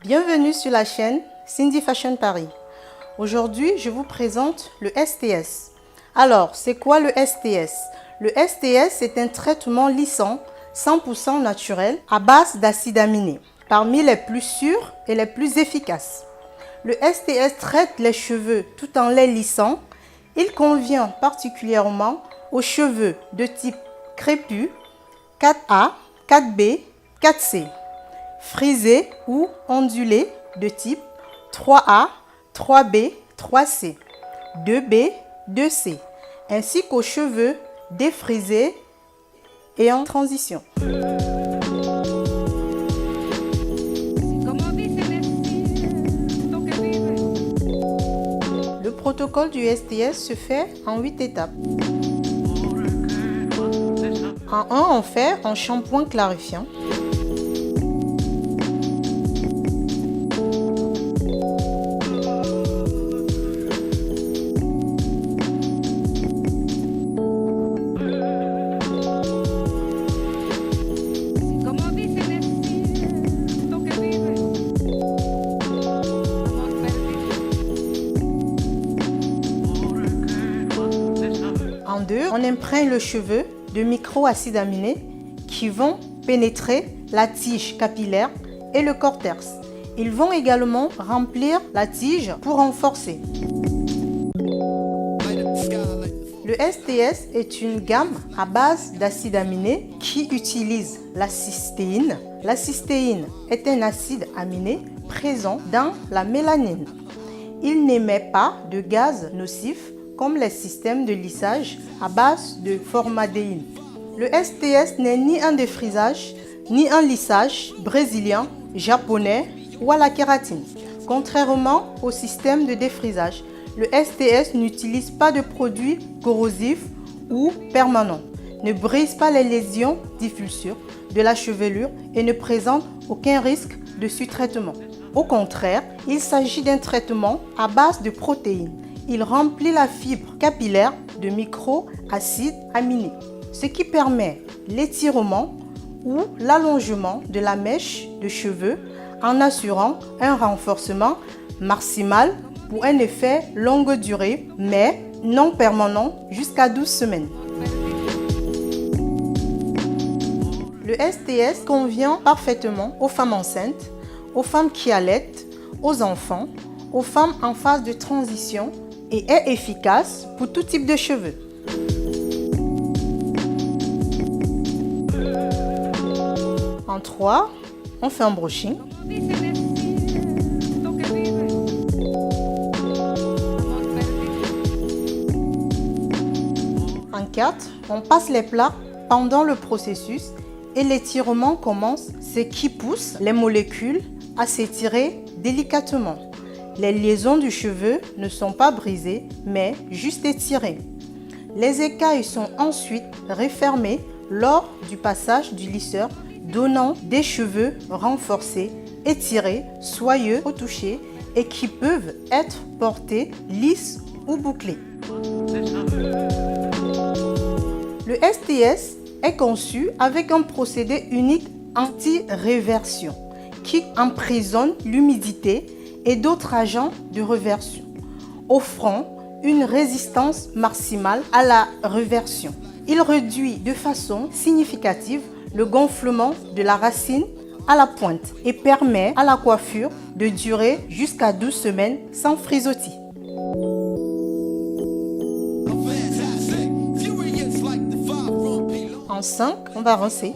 Bienvenue sur la chaîne Cindy Fashion Paris. Aujourd'hui, je vous présente le STS. Alors, c'est quoi le STS? Le STS est un traitement lissant 100% naturel à base d'acides aminés, parmi les plus sûrs et les plus efficaces. Le STS traite les cheveux tout en les lissant. Il convient particulièrement aux cheveux de type crépus, 4A, 4B, 4C, frisés ou ondulés de type 3A, 3B, 3C, 2B, 2C, ainsi qu'aux cheveux défrisés et en transition. Le protocole du STS se fait en 8 étapes. En 1, on fait un shampoing clarifiant. En 2, on imprègne le cheveu de micro-acides aminés qui vont pénétrer la tige capillaire et le cortex. Ils vont également remplir la tige pour renforcer. Le STS est une gamme à base d'acides aminés qui utilise la cystéine. La cystéine est un acide aminé présent dans la mélanine. Il n'émet pas de gaz nocifs comme les systèmes de lissage à base de formaldéhyde. Le STS n'est ni un défrisage, ni un lissage brésilien, japonais ou à la kératine. Contrairement au système de défrisage, le STS n'utilise pas de produits corrosifs ou permanents, ne brise pas les lésions diffusures de la chevelure et ne présente aucun risque de sous-traitement. Au contraire, il s'agit d'un traitement à base de protéines. Il remplit la fibre capillaire de micro-acides aminés, ce qui permet l'étirement ou l'allongement de la mèche de cheveux en assurant un renforcement maximal pour un effet longue durée, mais non permanent jusqu'à 12 semaines. Le STS convient parfaitement aux femmes enceintes, aux femmes qui allaitent, aux enfants, aux femmes en phase de transition et est efficace pour tout type de cheveux. En 3, on fait un brushing. En 4, on passe les plats pendant le processus et l'étirement commence, ce qui pousse les molécules à s'étirer délicatement. Les liaisons du cheveu ne sont pas brisées, mais juste étirées. Les écailles sont ensuite refermées lors du passage du lisseur, donnant des cheveux renforcés, étirés, soyeux au toucher et qui peuvent être portés lisses ou bouclés. Le STS est conçu avec un procédé unique anti-réversion qui emprisonne l'humidité et d'autres agents de réversion, offrant une résistance maximale à la réversion. Il réduit de façon significative le gonflement de la racine à la pointe et permet à la coiffure de durer jusqu'à 12 semaines sans frisottis. En 5, on va rincer.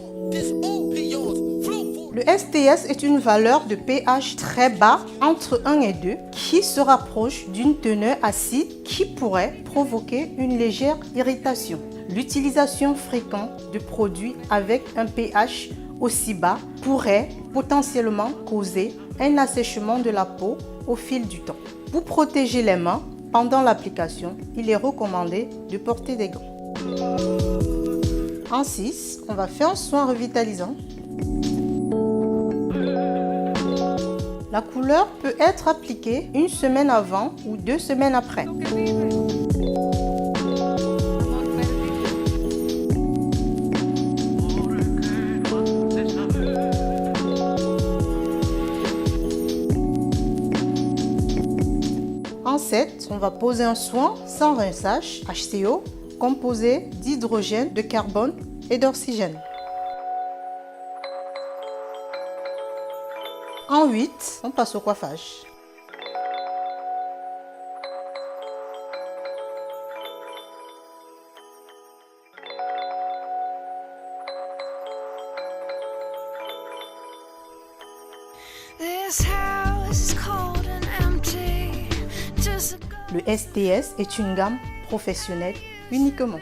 Le STS est une valeur de pH très bas, entre 1 et 2, qui se rapproche d'une teneur acide qui pourrait provoquer une légère irritation. L'utilisation fréquente de produits avec un pH aussi bas pourrait potentiellement causer un assèchement de la peau au fil du temps. Pour protéger les mains pendant l'application, il est recommandé de porter des gants. En 6, on va faire un soin revitalisant. La couleur peut être appliquée une semaine avant ou 2 semaines après. En 7, on va poser un soin sans rinçage, HCO, composé d'hydrogène, de carbone et d'oxygène. En 8, on passe au coiffage. Le STS est une gamme professionnelle uniquement.